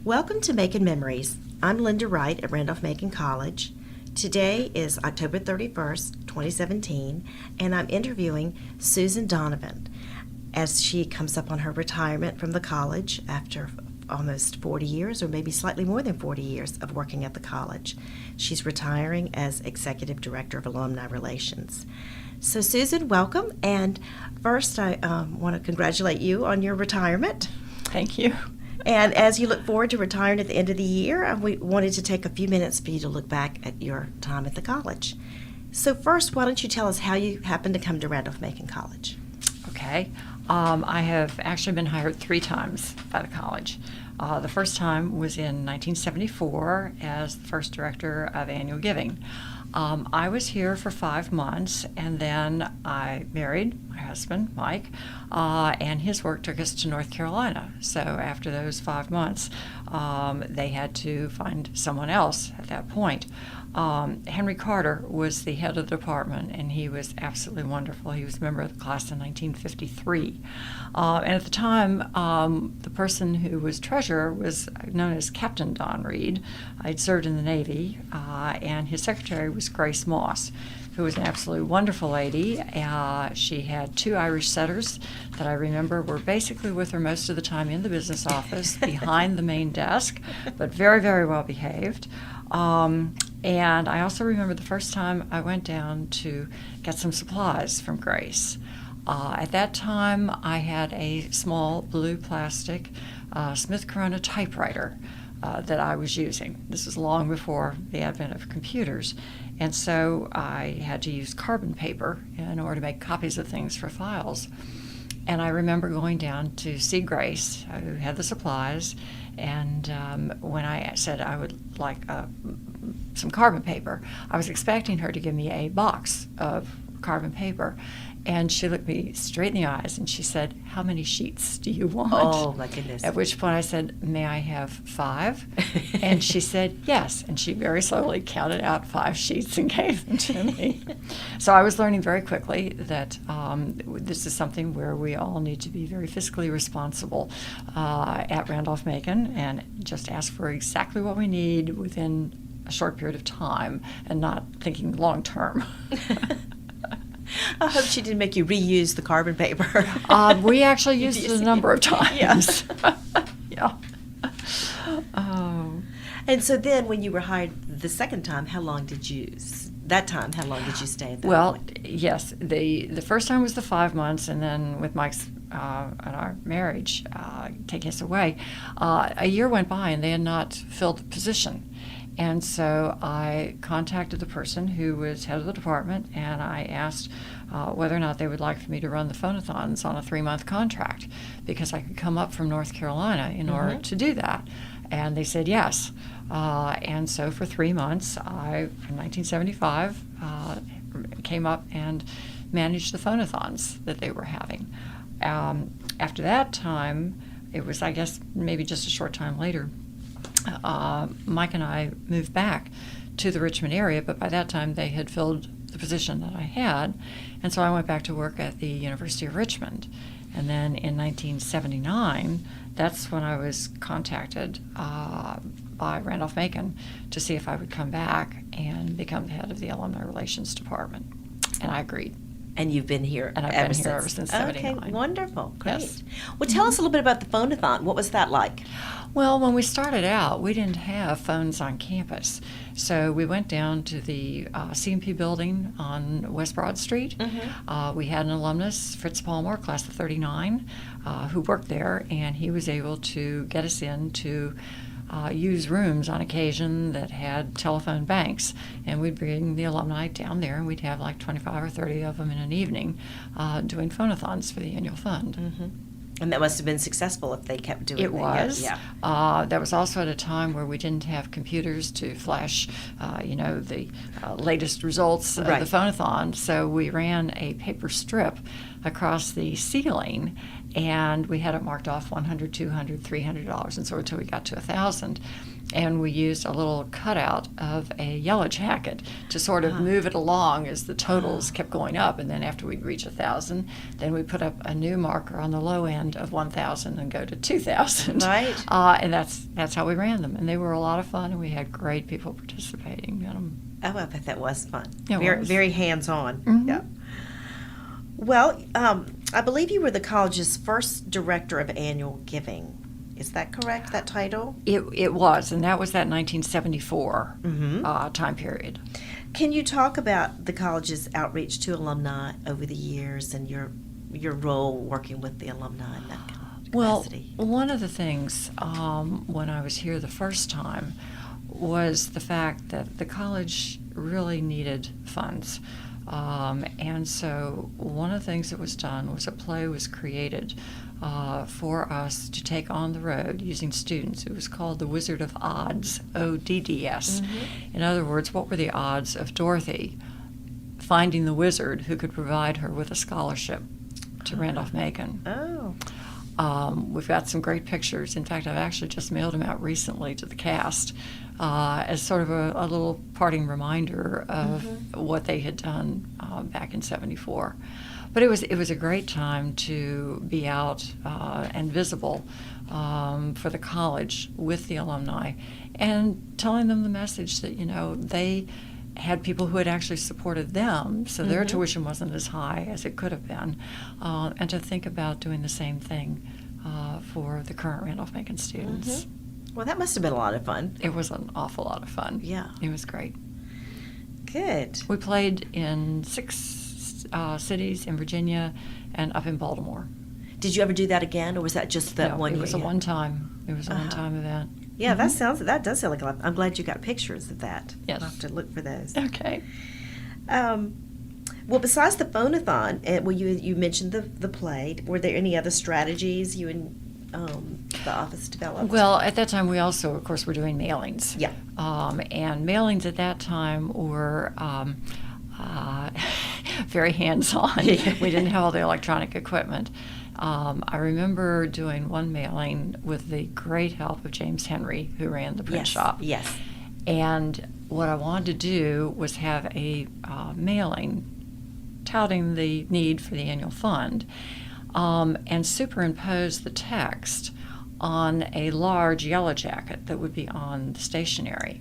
Welcome to Macon Memories. I'm Lynda Wright at Randolph-Macon College. Today is October 31st, 2017, and I'm interviewing Susan Donavant as she comes up on her retirement from the college after almost 40 years, or maybe slightly more than 40 years of working at the college. She's retiring as Executive Director of Alumni Relations. So Susan, welcome, and first I want to congratulate you on your retirement. Thank you. And as you look forward to retiring at the end of the year, we wanted to take a few minutes for you to look back at your time at the college. So first, why don't you tell us how you happened to come to Randolph-Macon College? Okay. I have actually been hired 3 times by the college. The first time was in 1974 as the first director of annual giving. I was here for 5 months, and then I married my husband, Mike, and his work took us to North Carolina. So after those 5 months, they had to find someone else at that point. Henry Carter was the head of the department, and he was absolutely wonderful. He was a member of the class in 1953. And at the time, the person who was treasurer was known as Captain Don Reed. I'd served in the Navy, and his secretary was Grace Moss, who was an absolutely wonderful lady. She had 2 Irish setters that I remember were basically with her most of the time in the business office behind the main desk, but very, very well behaved. And I also remember the first time I went down to get some supplies from Grace. At that time, I had a small blue plastic Smith Corona typewriter that I was using. This was long before the advent of computers. And so I had to use carbon paper in order to make copies of things for files. And I remember going down to see Grace, who had the supplies, and when I said I would like some carbon paper, I was expecting her to give me a box of carbon paper. And she looked me straight in the eyes and she said, "How many sheets do you want?" Oh, my goodness. At which point I said, "May I have 5?" And she said, "Yes." And she very slowly counted out 5 sheets and gave them to me. So I was learning very quickly that this is something where we all need to be very fiscally responsible at Randolph-Macon and just ask for exactly what we need within a short period of time and not thinking long term. I hope she didn't make you reuse the carbon paper. We actually used it a number of times. Yes. Yeah. And so then when you were hired the second time, how long did you stay at that point? Yes. The first time was the 5 months, and then with Mike's and our marriage taking us away, a year went by and they had not filled the position. And so I contacted the person who was head of the department, and I asked whether or not they would like for me to run the phonathons on a 3-month contract, because I could come up from North Carolina in order to do that. And they said yes. And so for 3 months, in 1975, came up and managed the phonathons that they were having. After that time, it was, I guess, maybe just a short time later, Mike and I moved back to the Richmond area, but by that time they had filled the position that I had, and so I went back to work at the University of Richmond. And then in 1979, that's when I was contacted by Randolph-Macon to see if I would come back and become the head of the Alumni Relations Department, and I agreed. And you've been here And I've been here ever since 79. Okay, wonderful. Great. Yes. Well, tell us a little bit about the phonathon. What was that like? Well, when we started out, we didn't have phones on campus. So we went down to the C&P building on West Broad Street. We had an alumnus, Fritz Palmer, class of 39, who worked there, and he was able to get us in to use rooms on occasion that had telephone banks, and we'd bring the alumni down there, and we'd have like 25 or 30 of them in an evening doing phonathons for the annual fund. And that must have been successful if they kept doing that. It was. Yeah. That was also at a time where we didn't have computers to flash, the latest results of the phonathon. So we ran a paper strip across the ceiling, and we had it marked off $100, $200, $300, and so until we got to $1,000. And we used a little cutout of a yellow jacket to sort of move it along as the totals kept going up. And then after we'd reach 1,000, then we put up a new marker on the low end of 1,000 and go to 2,000. Right. And that's how we ran them. And they were a lot of fun, and we had great people participating in them. Oh, I bet that was fun. It very, was. very hands-on. Mhm. Yeah. Well, I believe you were the college's first director of annual giving. Is that correct, that title? It was, and that was that 1974 Mm-hmm. time period. Can you talk about the college's outreach to alumni over the years and your role working with the alumni in that capacity? Well, one of the things when I was here the first time was the fact that the college really needed funds. And so one of the things that was done was a play was created for us to take on the road using students. It was called The Wizard of Odds, ODDS. In other words, what were the odds of Dorothy finding the wizard who could provide her with a scholarship to Randolph-Macon? Oh. We've got some great pictures. In fact, I've actually just mailed them out recently to the cast as sort of a little parting reminder of what they had done back in '74. But it was a great time to be out and visible for the college with the alumni and telling them the message that, they had people who had actually supported them, so their tuition wasn't as high as it could have been, and to think about doing the same thing for the current Randolph-Macon students. Well, that must have been a lot of fun. It was an awful lot of fun. Yeah. It was great. Good. We played in 6 cities in Virginia and up in Baltimore. Did you ever do that again, or was that just that No, one it year? was a one-time. It was a one-time event. Yeah, that does sound like a lot. I'm glad you got pictures of that. Yes. I'll have to look for those. Okay. Well, besides the phone-a-thon, you mentioned the play. Were there any other strategies you and the office developed? Well, at that time, we also, of course, were doing mailings. Yeah. And mailings at that time were very hands-on. We didn't have all the electronic equipment. I remember doing one mailing with the great help of James Henry, who ran the print shop. Yes. And what I wanted to do was have a mailing touting the need for the annual fund and superimpose the text on a large yellow jacket that would be on the stationery.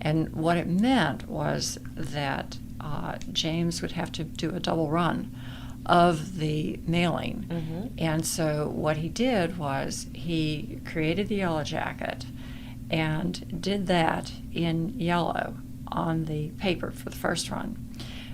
And what it meant was that James would have to do a double run of the mailing. And so what he did was he created the yellow jacket and did that in yellow on the paper for the first run.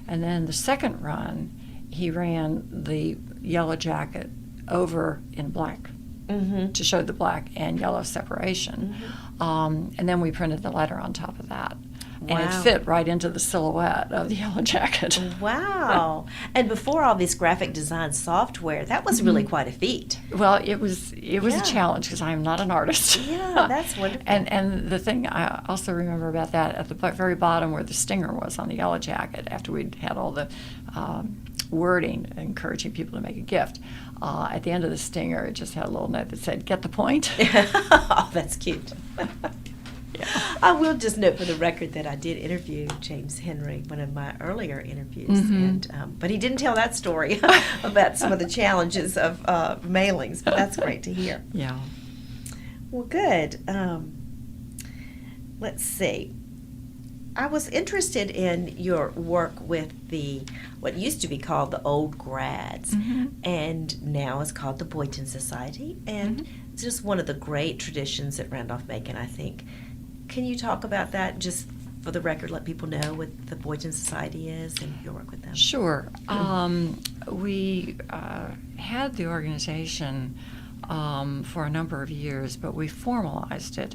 And then the second run, he ran the yellow jacket over in black to show the black and yellow separation. And then we printed the letter on top of that. And it Wow. fit right into the silhouette of the yellow jacket. Wow. And before all this graphic design software, that was really quite a feat. Well, it was Yeah. a challenge because I am not an artist. Yeah, that's wonderful. And the thing I also remember about that, at the very bottom where the stinger was on the yellow jacket, after we'd had all the wording encouraging people to make a gift, at the end of the stinger, it just had a little note that said, "Get the point." Oh, that's cute. Yeah. I will just note for the record that I did interview James Henry, one of my earlier interviews, and but he didn't tell that story about some of the challenges of mailings. But that's great to hear. Yeah. Well, good. Let's see. I was interested in your work with what used to be called the Old Grads, and now is called the Boynton Society, and it's just one of the great traditions at Randolph-Macon, I think. Can you talk about that, just for the record, let people know what the Boynton Society is and your work with them? Sure. We had the organization for a number of years, but we formalized it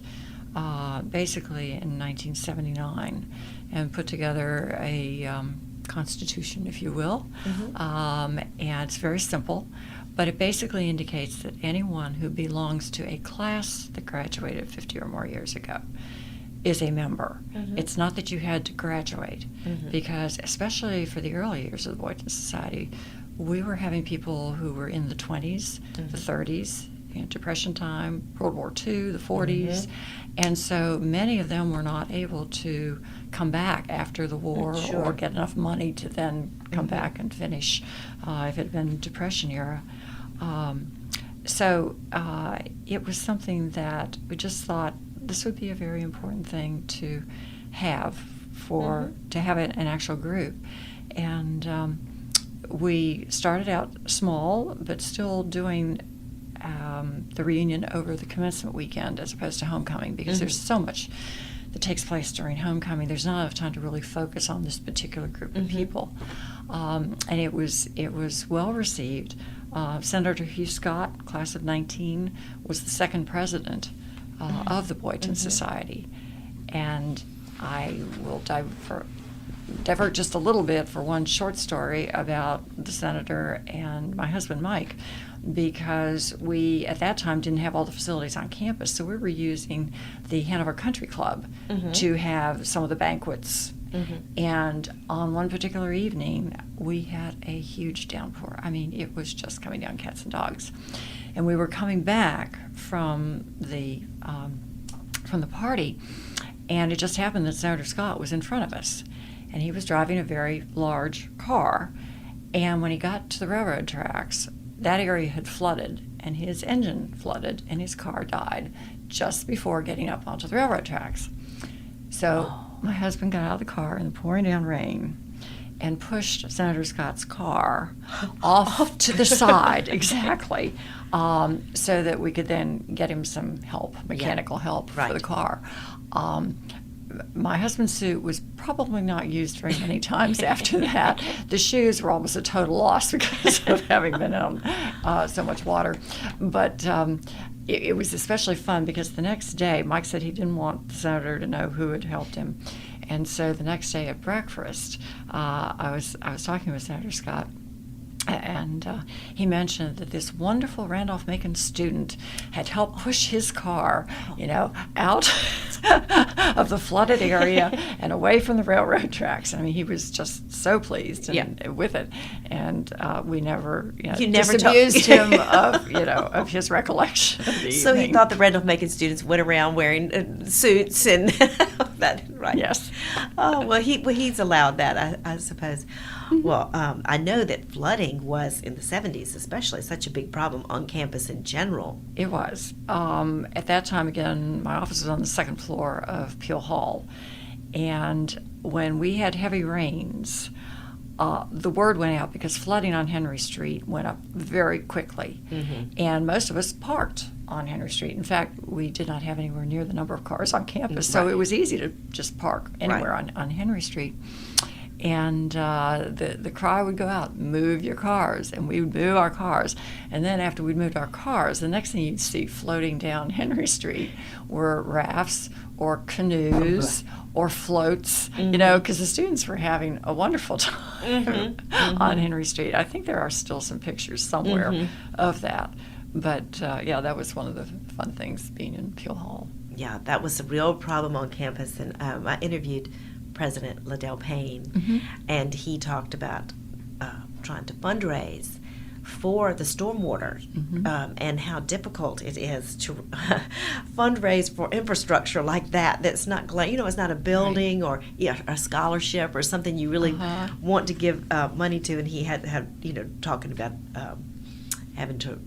basically in 1979 and put together a constitution, if you will. And it's very simple, but it basically indicates that anyone who belongs to a class that graduated 50 or more years ago is a member. It's not that you had to graduate, because especially for the early years of the Boynton Society, we were having people who were in the 20s, the 30s, Depression time, World War II, the 40s, and so many of them were not able to come back after the war or get enough money to then come back and finish if it had been Depression era. So it was something that we just thought this would be a very important thing to have to have an actual group. And we started out small, but still doing the reunion over the commencement weekend as opposed to homecoming, because there's so much that takes place during homecoming. There's not enough time to really focus on this particular group of people. And it was well received. Senator Hugh Scott, class of 19, was the second president of the Boyton Society. And I will divert just a little bit for one short story about the senator and my husband Mike, because we at that time didn't have all the facilities on campus, so we were using the Hanover Country Club to have some of the banquets. And on one particular evening, we had a huge downpour. I mean, it was just coming down cats and dogs. And we were coming back from the party, and it just happened that Senator Scott was in front of us, and he was driving a very large car. And when he got to the railroad tracks, that area had flooded, and his engine flooded, and his car died just before getting up onto the railroad tracks. So my husband got out of the car in the pouring down rain and pushed Senator Scott's car off to the side, exactly, so that we could then get him some help, mechanical help for the car. My husband's suit was probably not used very many times after that. The shoes were almost a total loss because of having been in so much water. But it was especially fun because the next day, Mike said he didn't want the senator to know who had helped him. And so the next day at breakfast, I was talking with Senator Scott, and he mentioned that this wonderful Randolph-Macon student had helped push his car, out of the flooded area and away from the railroad tracks. I mean, he was just so pleased with it, and we never, disabused him of his recollection of the So evening. he thought the Randolph-Macon students went around wearing suits and that, right? Yes. Oh well, he's allowed that, I suppose. Well, I know that flooding was in the 70s, especially, such a big problem on campus in general. It was. At that time, again, my office was on the second floor of Peel Hall. And when we had heavy rains, the word went out because flooding on Henry Street went up very quickly. And most of us parked on Henry Street. In fact, we did not have anywhere near the number of cars on campus, so it was easy to just park anywhere on Henry Street. And the cry would go out, move your cars, and we would move our cars. And then after we'd moved our cars, the next thing you'd see floating down Henry Street were rafts or canoes or floats, because the students were having a wonderful time on Henry Street. I think there are still some pictures somewhere of that. But, that was one of the fun things, being in Peel Hall. Yeah, that was a real problem on campus, and I interviewed President Liddell Payne, and he talked about trying to fundraise for the stormwater and how difficult it is to fundraise for infrastructure like that. That's not, it's not a building or a scholarship or something you really want to give money to. And he had talking about having to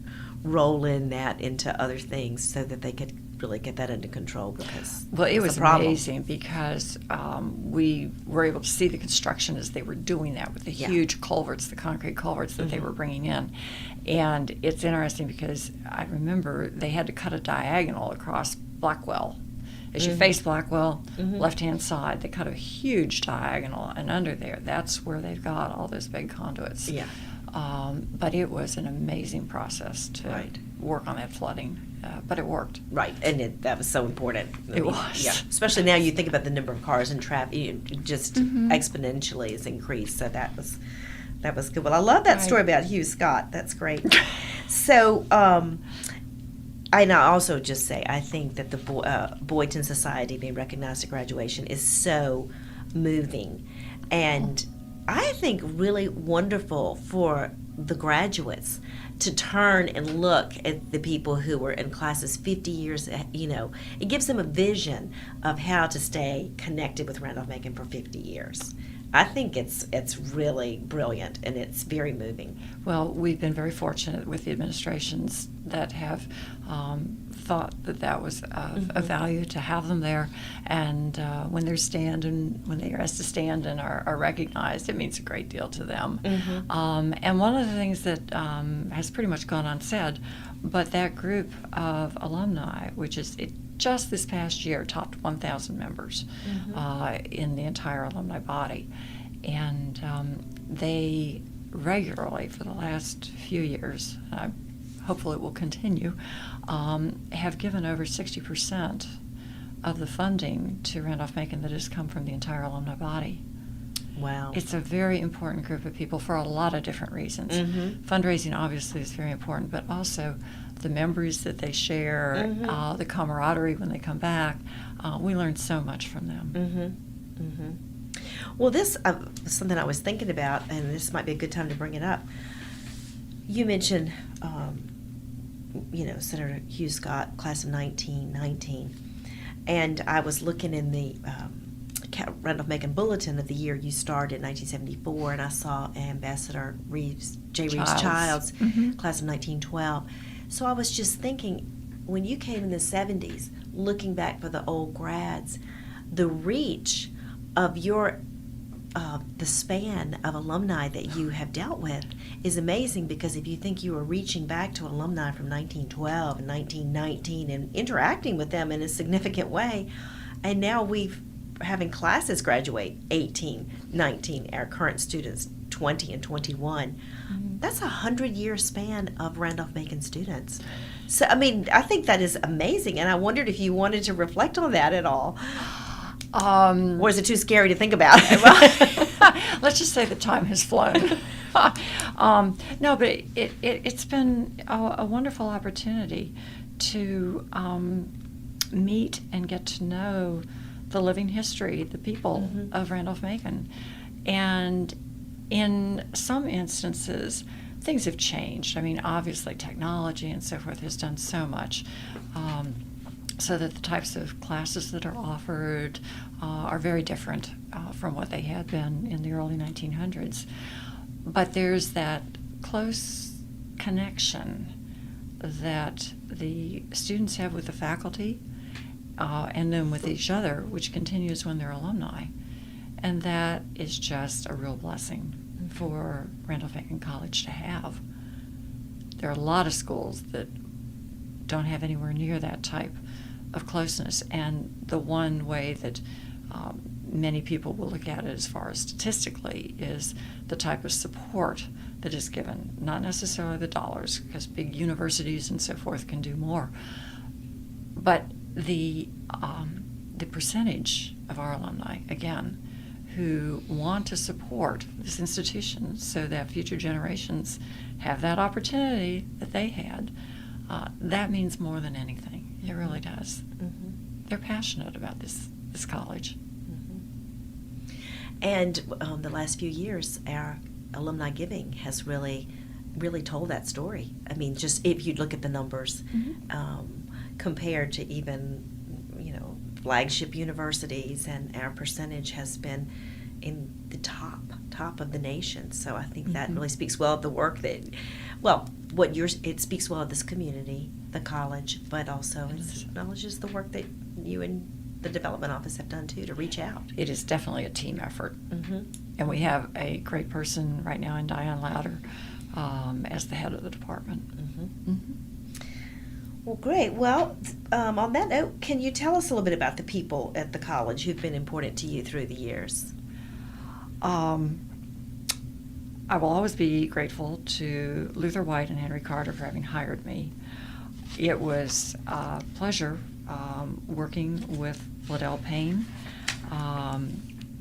roll in that into other things so that they could really get that under control, because it was a problem. Amazing because we were able to see the construction as they were doing that with the huge culverts, the concrete culverts that they were bringing in. And it's interesting because I remember they had to cut a diagonal across Blackwell. As you face Blackwell, left-hand side, they cut a huge diagonal, and under there, that's where they've got all those big conduits. Yeah. But it was an amazing process to work on that flooding. But it worked. Right, and that was so important. It was. Yeah, especially now you think about the number of cars and traffic, it just exponentially has increased. So that was good. Well, I love that story about Hugh Scott. That's great. So, I also just say I think that the Boyton Society being recognized at graduation is so moving, and I think really wonderful for the graduates to turn and look at the people who were in classes 50 years, it gives them a vision of how to stay connected with Randolph-Macon for 50 years. I think it's really brilliant, and it's very moving. Well, we've been very fortunate with the administrations that have thought that was of value to have them there, and when they are asked to stand and are recognized, it means a great deal to them. And one of the things that has pretty much gone unsaid, but that group of alumni, which is just this past year topped 1,000 members in the entire alumni body, and they regularly for the last few years, hopefully it will continue, have given over 60% of the funding to Randolph-Macon that has come from the entire alumni body. Wow. It's a very important group of people for a lot of different reasons. Fundraising obviously is very important, but also the memories that they share, the camaraderie when they come back. We learn so much from them. Well, this is something I was thinking about, and this might be a good time to bring it up. You mentioned, Senator Hugh Scott, class of 1919, and I was looking in the Randolph-Macon Bulletin of the year you started in 1974, and I saw Ambassador Reeves Childs, class of 1912. So I was just thinking, when you came in the 70s, looking back for the old grads, the reach of your the span of alumni that you have dealt with is amazing, because if you think you were reaching back to alumni from 1912 and 1919 and interacting with them in a significant way, and now we've having classes graduate 18, 19, our current students 20 and 21. That's a 100-year span of Randolph-Macon students. So, I think that is amazing, and I wondered if you wanted to reflect on that at all. Or is it too scary to think about? Let's just say the time has flown. No, but it's been a wonderful opportunity to meet and get to know the living history, the people of Randolph-Macon. And in some instances, things have changed. Obviously technology and so forth has done so much, so that the types of classes that are offered are very different from what they had been in the early 1900s. But there's that close connection that the students have with the faculty, and then with each other, which continues when they're alumni. And that is just a real blessing for Randolph-Macon College to have. There are a lot of schools that don't have anywhere near that type of closeness, and the one way that many people will look at it as far as statistically is the type of support that is given, not necessarily the dollars, because big universities and so forth can do more, but the percentage of our alumni, again, who want to support this institution so that future generations have that opportunity that they had, that means more than anything. It really does. They're passionate about this college. And the last few years, our alumni giving has really told that story. Just if you look at the numbers, compared to even flagship universities, and our percentage has been in the top of the nation. So I think that really speaks well of the work that, it speaks well of this community, the college, but also it acknowledges the work that you and the development office have done too to reach out. It is definitely a team effort, and we have a great person right now in Diane Louder as the head of the department. Well, great. Well, on that note, can you tell us a little bit about the people at the college who've been important to you through the years? I will always be grateful to Luther White and Henry Carter for having hired me. It was a pleasure working with Liddell Payne.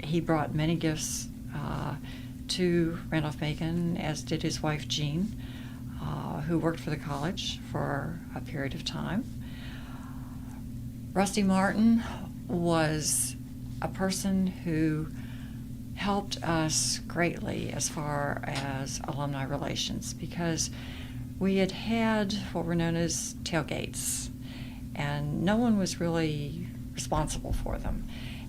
He brought many gifts to Randolph-Macon, as did his wife Jean, who worked for the college for a period of time. Rusty Martin was a person who helped us greatly as far as alumni relations, because we had had what were known as tailgates, and no one was really responsible for them.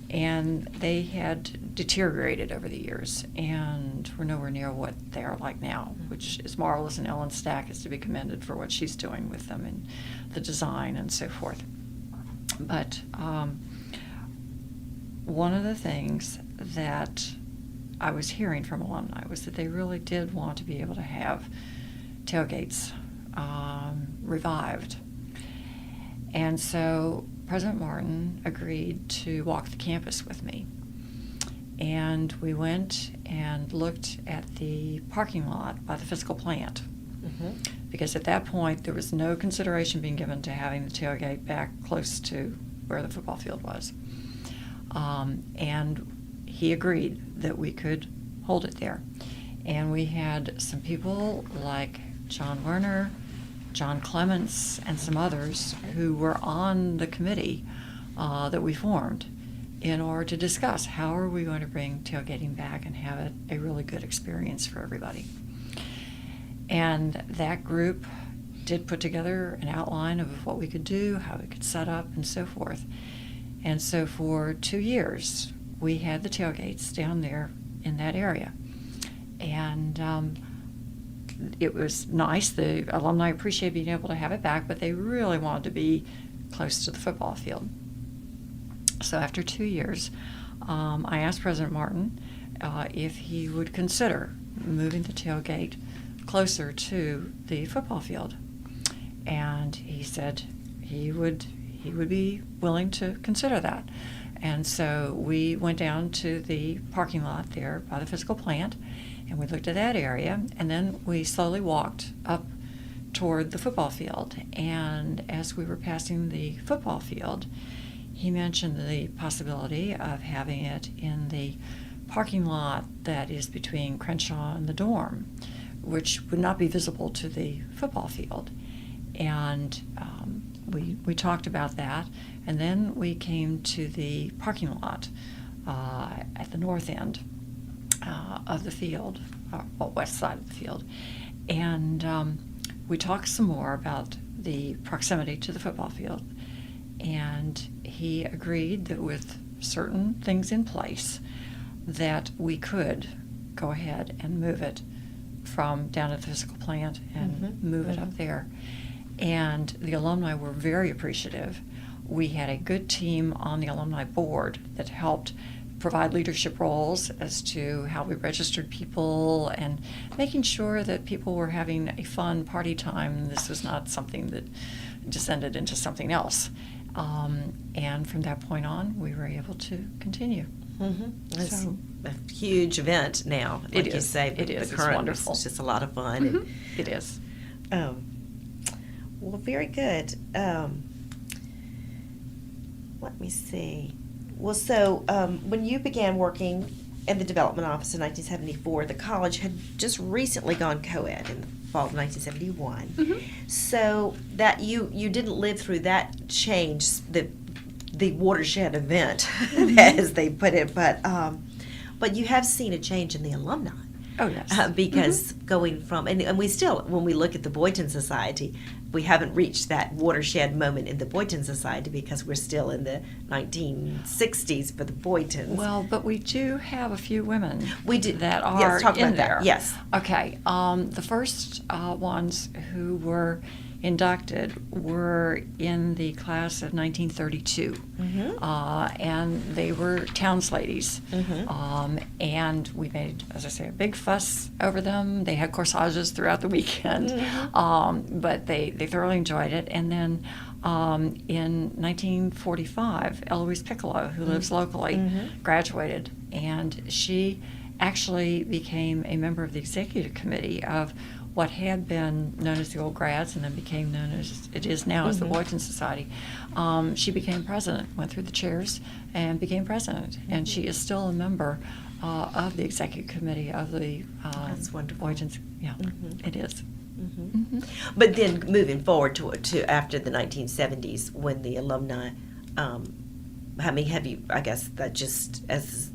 And they had deteriorated over the years and were nowhere near what they are like now, which is marvelous, and Ellen Stack is to be commended for what she's doing with them and the design and so forth. But one of the things that I was hearing from alumni was that they really did want to be able to have tailgates revived. And so President Martin agreed to walk the campus with me. And we went and looked at the parking lot by the physical plant. Because at that point, there was no consideration being given to having the tailgate back close to where the football field was. And he agreed that we could hold it there. And we had some people like John Werner, John Clements, and some others who were on the committee that we formed in order to discuss how are we going to bring tailgating back and have it a really good experience for everybody. And that group did put together an outline of what we could do, how we could set up, and so forth. And so for 2 years, we had the tailgates down there in that area. And it was nice. The alumni appreciated being able to have it back, but they really wanted to be close to the football field. So after 2 years, I asked President Martin if he would consider moving the tailgate closer to the football field. And he said he would be willing to consider that. And so we went down to the parking lot there by the physical plant, and we looked at that area, and then we slowly walked up toward the football field. And as we were passing the football field, he mentioned the possibility of having it in the parking lot that is between Crenshaw and the dorm, which would not be visible to the football field. And we talked about that, and then we came to the parking lot at the north end of the field, or west side of the field, and we talked some more about the proximity to the football field, and he agreed that with certain things in place that we could go ahead and move it from down at the physical plant and move it up there. And the alumni were very appreciative. We had a good team on the alumni board that helped provide leadership roles as to how we registered people and making sure that people were having a fun party time. This was not something that descended into something else. And from that point on, we were able to continue. It's So, a huge event now, like you say. It is. The It's current, wonderful. It's just a lot of fun. It is. Well, very good. Let me see. Well, so when you began working in the development office in 1974, the college had just recently gone co-ed in the fall of 1971. So that you didn't live through that change, the watershed event, as they put it, but you have seen a change in the alumni. Oh, yes. Because going from, and we still, when we look at the Boynton Society, we haven't reached that watershed moment in the Boynton Society because we're still in the 1960s for the Boytons. Well, but we do have a few women We do. that are Yes, talk in about that. there. Yes. Okay. The first ones who were inducted were in the class of 1932, and they were towns ladies. And we made, as I say, a big fuss over them. They had corsages throughout the weekend, but they thoroughly enjoyed it. And then in 1945, Eloise Piccolo, who lives locally, graduated, and she actually became a member of the executive committee of what had been known as the Old Grads and then became known as it is now as the Boynton Society. She became president, went through the chairs, and became president. And she is still a member of the executive committee of the That's wonderful. Boytons. Yeah, it is. But then moving forward to after the 1970s, when the alumni, I mean, have you? I guess that just as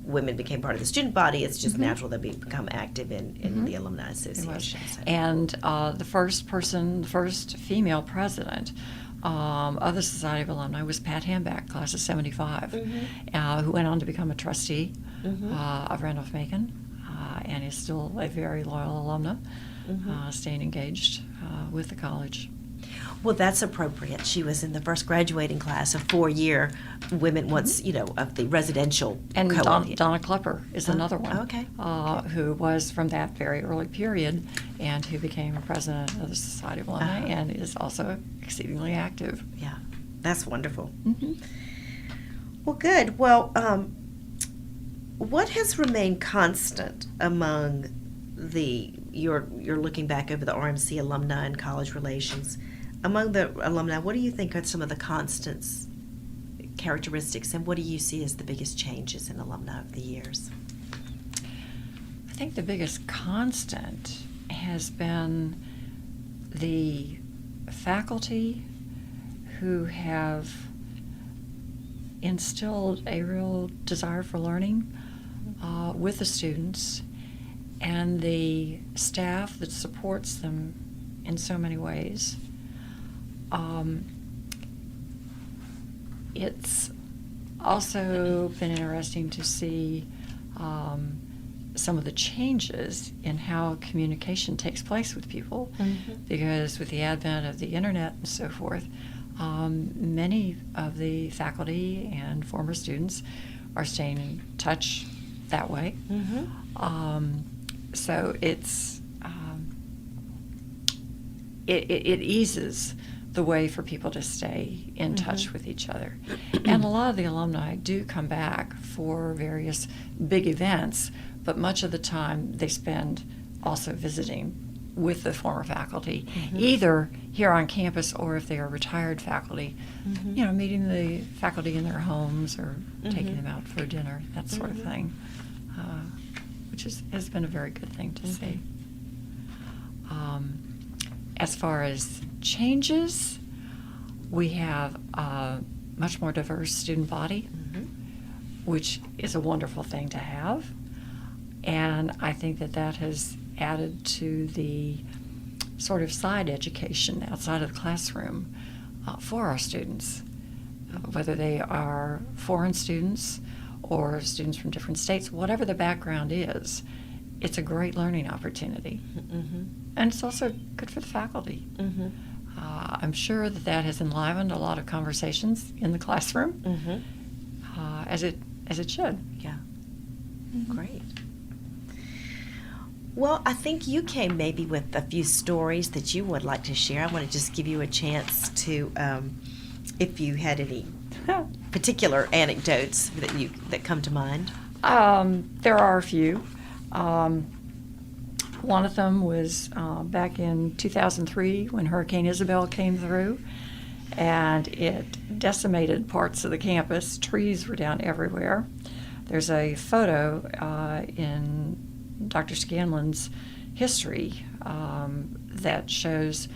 women became part of the student body, it's just natural that we become active in the Alumni Association. So. And the first female president of the Society of Alumni was Pat Hamback, class of 75, who went on to become a trustee of Randolph-Macon, and is still a very loyal alumna, staying engaged with the college. Well, that's appropriate. She was in the first graduating class of 4-year women once, of the residential And coalition. Donna Klepper is another one, okay. Who was from that very early period and who became a president of the Society of Alumni and is also exceedingly active. Yeah, that's wonderful. Well, good. Well, what has remained constant among you're looking back over the RMC alumni and college relations, among the alumni, what do you think are some of the constants, characteristics, and what do you see as the biggest changes in alumni over the years? I think the biggest constant has been the faculty who have instilled a real desire for learning with the students, and the staff that supports them in so many ways. It's also been interesting to see some of the changes in how communication takes place with people, because with the advent of the internet and so forth, many of the faculty and former students are staying in touch that way. So it's it eases the way for people to stay in touch with each other. And a lot of the alumni do come back for various big events, but much of the time they spend also visiting with the former faculty, either here on campus or if they are retired faculty, meeting the faculty in their homes or taking them out for dinner, that sort of thing, which has been a very good thing to see. As far as changes, we have a much more diverse student body, which is a wonderful thing to have. And I think that has added to the sort of side education outside of the classroom for our students, whether they are foreign students or students from different states, whatever the background is. It's a great learning opportunity. And it's also good for the faculty. I'm sure that has enlivened a lot of conversations in the classroom, as it should. Yeah. Great. Well, I think you came maybe with a few stories that you would like to share. I want to just give you a chance to, if you had any particular anecdotes that come to mind. There are a few. One of them was back in 2003 when Hurricane Isabel came through, and it decimated parts of the campus. Trees were down everywhere. There's a photo in Dr. Scanlon's history that shows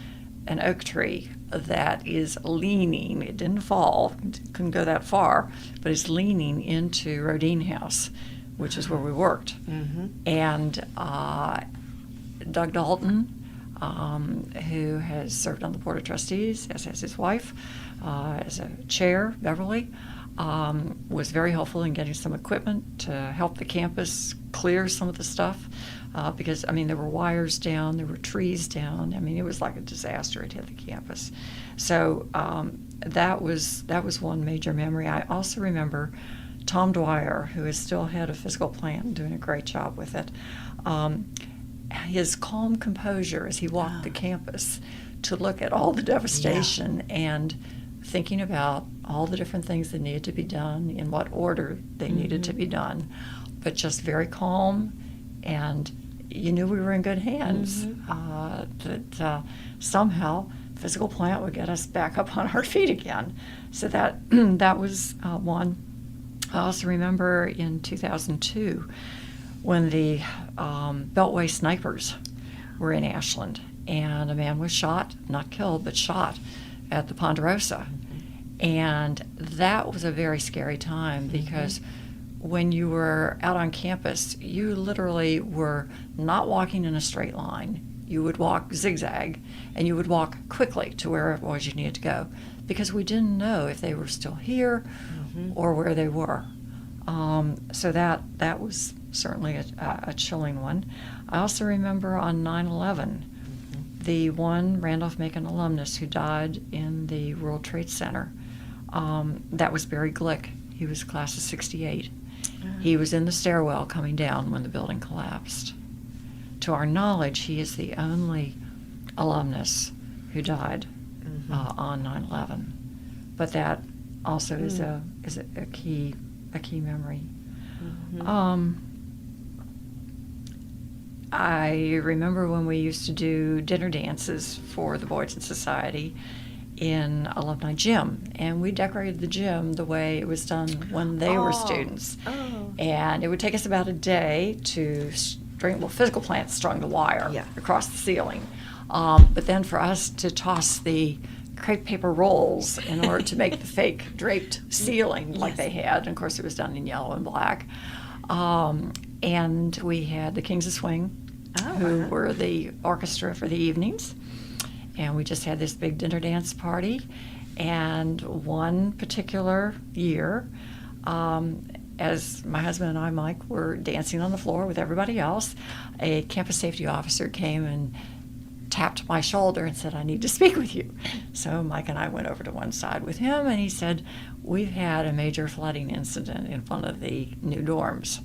an oak tree that is leaning. It didn't fall, couldn't go that far, but it's leaning into Rodine House, which is where we worked. And Doug Dalton, who has served on the Board of Trustees, as has his wife, as a chair, Beverly, was very helpful in getting some equipment to help the campus clear some of the stuff, because, there were wires down, there were trees down. It was like a disaster. It hit the campus. So that was one major memory. I also remember Tom Dwyer, who is still head of physical plant, doing a great job with it. His calm composure as he walked the campus to look at all the devastation and thinking about all the different things that needed to be done, in what order they needed to be done, but just very calm, and you knew we were in good hands, that somehow physical plant would get us back up on our feet again. So that was one. I also remember in 2002 when the Beltway snipers were in Ashland, and a man was shot, not killed, but shot at the Ponderosa. And that was a very scary time because when you were out on campus, you literally were not walking in a straight line. You would walk zigzag, and you would walk quickly to where it was you needed to go, because we didn't know if they were still here or where they were. So that was certainly a chilling one. I also remember on 9/11, the one Randolph-Macon alumnus who died in the World Trade Center. That was Barry Glick. He was class of 68. He was in the stairwell coming down when the building collapsed. To our knowledge, he is the only alumnus who died on 9/11. But that also is a key memory. I remember when we used to do dinner dances for the Boys and Society in Alumni Gym, and we decorated the gym the way it was done when they were students. And it would take us about a day to physical plants strung the wire across the ceiling. But then for us to toss the crepe paper rolls in order to make the fake draped ceiling like they had, and of course it was done in yellow and black. And we had the Kings of Swing, who were the orchestra for the evenings. And we just had this big dinner dance party. And one particular year, as my husband and I, Mike, were dancing on the floor with everybody else, a campus safety officer came and tapped my shoulder and said, "I need to speak with you." So Mike and I went over to one side with him, and he said, "We've had a major flooding incident in one of the new dorms."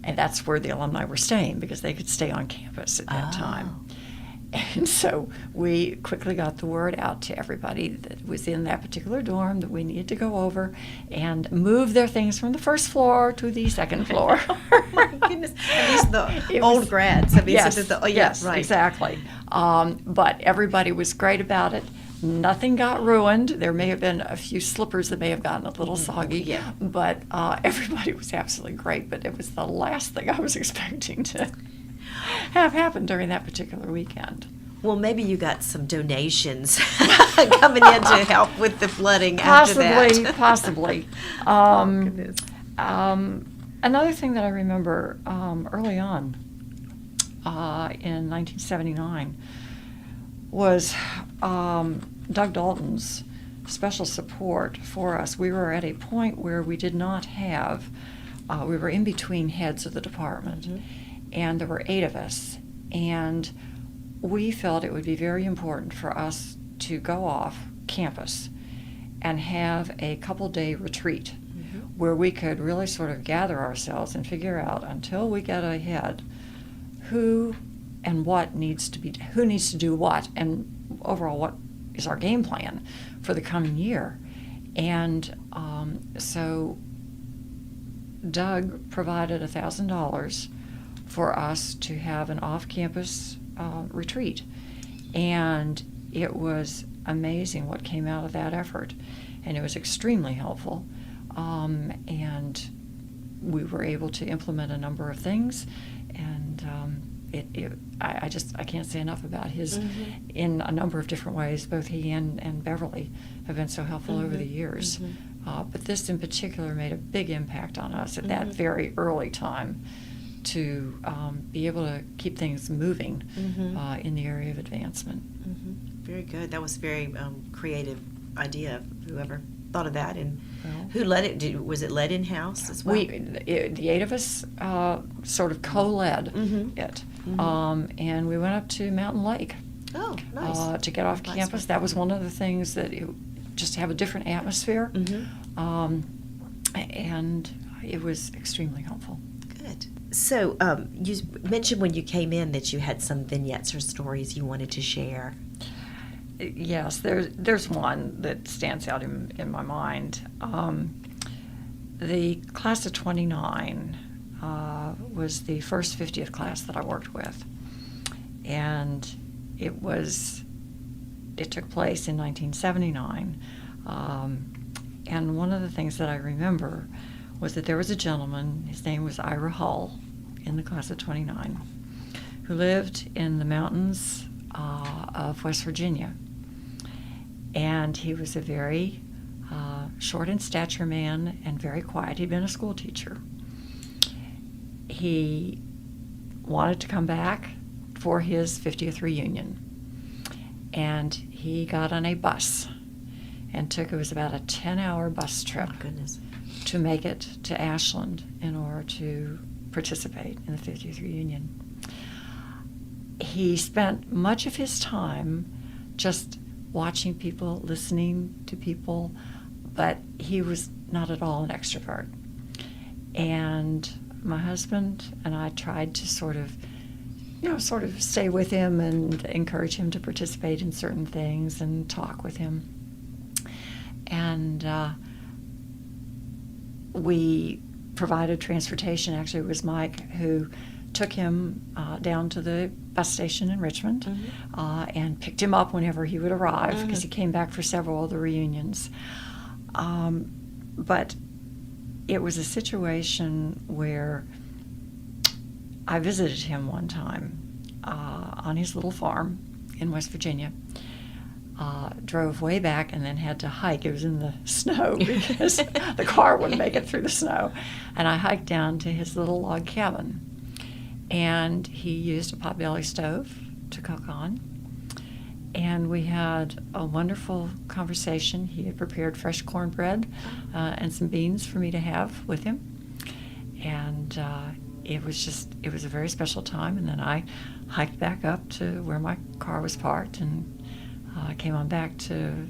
And that's where the alumni were staying, because they could stay on campus at that time. And so we quickly got the word out to everybody that was in that particular dorm that we needed to go over and move their things from the first floor to the second floor. Oh my goodness. And these are the old grads. I mean, yes, yes, right. Exactly. But everybody was great about it. Nothing got ruined. There may have been a few slippers that may have gotten a little soggy, but everybody was absolutely great. But it was the last thing I was expecting to have happened during that particular weekend. Well, maybe you got some donations coming in to help with the flooding after that. Possibly. Goodness. Another thing that I remember early on in 1979 was Doug Dalton's special support for us. We were at a point where we did not have, we were in between heads of the department, and there were 8 of us, and we felt it would be very important for us to go off campus and have a couple-day retreat where we could really sort of gather ourselves and figure out, until we get ahead, who and what needs to be, who needs to do what, and overall what is our game plan for the coming year. And so Doug provided $1,000 for us to have an off-campus retreat, and it was amazing what came out of that effort, and it was extremely helpful. And we were able to implement a number of things, and I can't say enough about his, in a number of different ways. Both he and Beverly have been so helpful over the years. But this in particular made a big impact on us at that very early time, to be able to keep things moving in the area of advancement. Very good. That was a very creative idea, whoever thought of that. And who led it? Was it led in-house as well? The 8 of us sort of co-led it. And we went up to Mountain Lake to get off campus. That was one of the things that just have a different atmosphere. And it was extremely helpful. Good. So you mentioned when you came in that you had some vignettes or stories you wanted to share. Yes, there's one that stands out in my mind. The class of 29 was the first 50th class that I worked with, and it took place in 1979. And one of the things that I remember was that there was a gentleman, his name was Ira Hull, in the class of 29, who lived in the mountains of West Virginia. And he was a very short in stature man and very quiet. He'd been a school teacher. He wanted to come back for his 50th reunion. And he got on a bus and it was about a 10-hour bus trip Oh, goodness. to make it to Ashland in order to participate in the 50th reunion. He spent much of his time just watching people, listening to people, but he was not at all an extrovert. And my husband and I tried to sort of stay with him and encourage him to participate in certain things and talk with him. And we provided transportation. Actually, it was Mike who took him down to the bus station in Richmond and picked him up whenever he would arrive, because he came back for several of the reunions. But it was a situation where I visited him one time on his little farm in West Virginia. Drove way back and then had to hike. It was in the snow because the car wouldn't make it through the snow. And I hiked down to his little log cabin. And he used a potbelly stove to cook on. And we had a wonderful conversation. He had prepared fresh cornbread and some beans for me to have with him. And it was a very special time. And then I hiked back up to where my car was parked and came on back to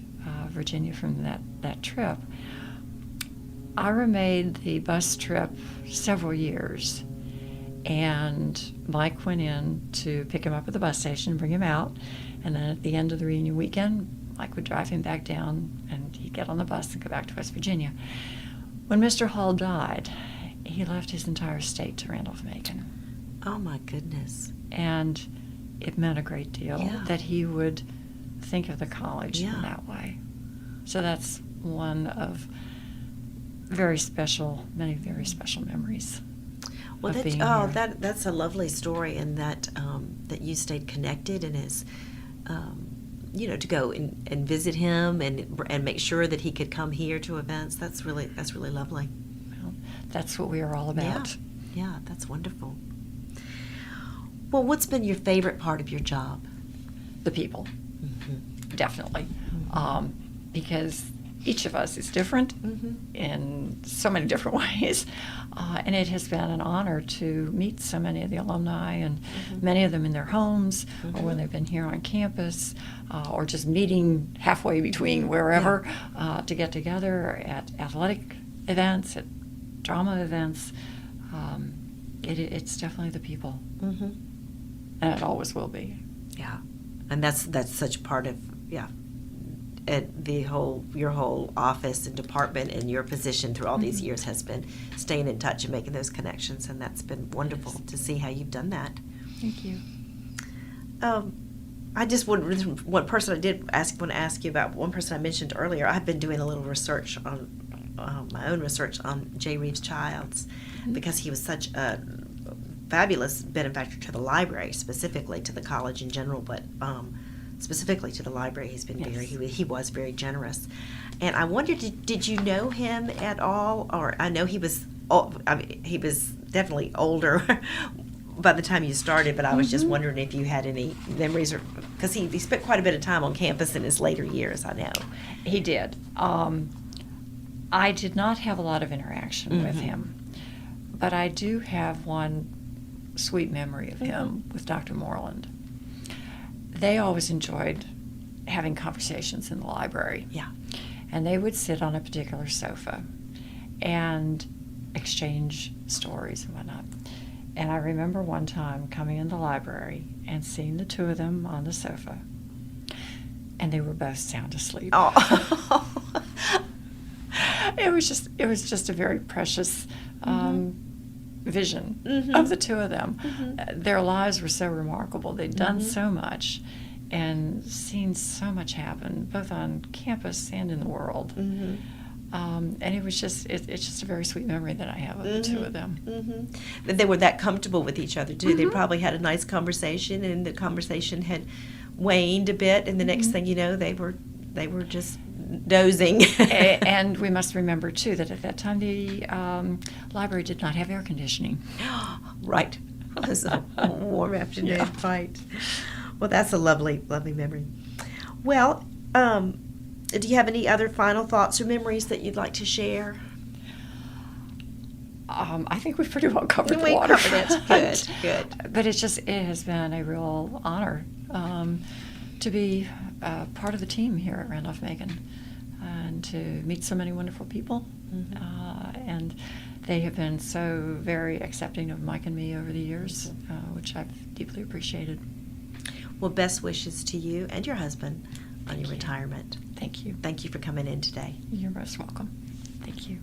Virginia from that trip. Ira made the bus trip several years. And Mike went in to pick him up at the bus station and bring him out. And then at the end of the reunion weekend, Mike would drive him back down and he'd get on the bus and go back to West Virginia. When Mr. Hall died, he left his entire estate to Randolph-Macon. Oh, my goodness. And it meant a great deal that he would think of the college in that way. So that's one of many very special memories. Well, that's a lovely story, and that you stayed connected and is, to go and visit him and make sure that he could come here to events. That's really lovely. Well, that's what we are all about. Yeah, that's wonderful. Well, what's been your favorite part of your job? The people, definitely, because each of us is different in so many different ways. And it has been an honor to meet so many of the alumni, and many of them in their homes, or when they've been here on campus, or just meeting halfway between wherever to get together at athletic events, at drama events. It's definitely the people. And it always will be. Yeah. And that's such part of, your whole office and department and your position through all these years has been staying in touch and making those connections, and that's been wonderful to see how you've done that. Thank you. I just want to ask you about one person I mentioned earlier. I've been doing a little research on my own research on J. Reeves Childs, because he was such a fabulous benefactor to the library, specifically to the college in general, but specifically to the library. He's been he was very generous. And I wondered, did you know him at all? Or I know he was definitely older by the time you started, but I was just wondering if you had any memories, or because he spent quite a bit of time on campus in his later years, I know. He did. I did not have a lot of interaction with him, but I do have one sweet memory of him with Dr. Moreland. They always enjoyed having conversations in the library. Yeah. And they would sit on a particular sofa and exchange stories and whatnot. And I remember one time coming in the library and seeing the two of them on the sofa, and they were both sound asleep. Oh. It was just a very precious vision of the two of them. Their lives were so remarkable. They'd done so much and seen so much happen, both on campus and in the world. And it's just a very sweet memory that I have of the two of them. They were that comfortable with each other too. They probably had a nice conversation, and the conversation had waned a bit, and the next thing you know, they were just dozing. And we must remember, too, that at that time the library did not have air conditioning. Right. It was a warm afternoon. Yeah. Right. Well, that's a lovely, lovely memory. Well, do you have any other final thoughts or memories that you'd like to share? I think we've pretty well covered the We waterfront. covered it. Good. But it has been a real honor to be part of the team here at Randolph-Macon and to meet so many wonderful people. And they have been so very accepting of Mike and me over the years, which I've deeply appreciated. Well, best wishes to you and your husband on Thank your you. retirement. Thank you. Thank you for coming in today. You're most welcome. Thank you.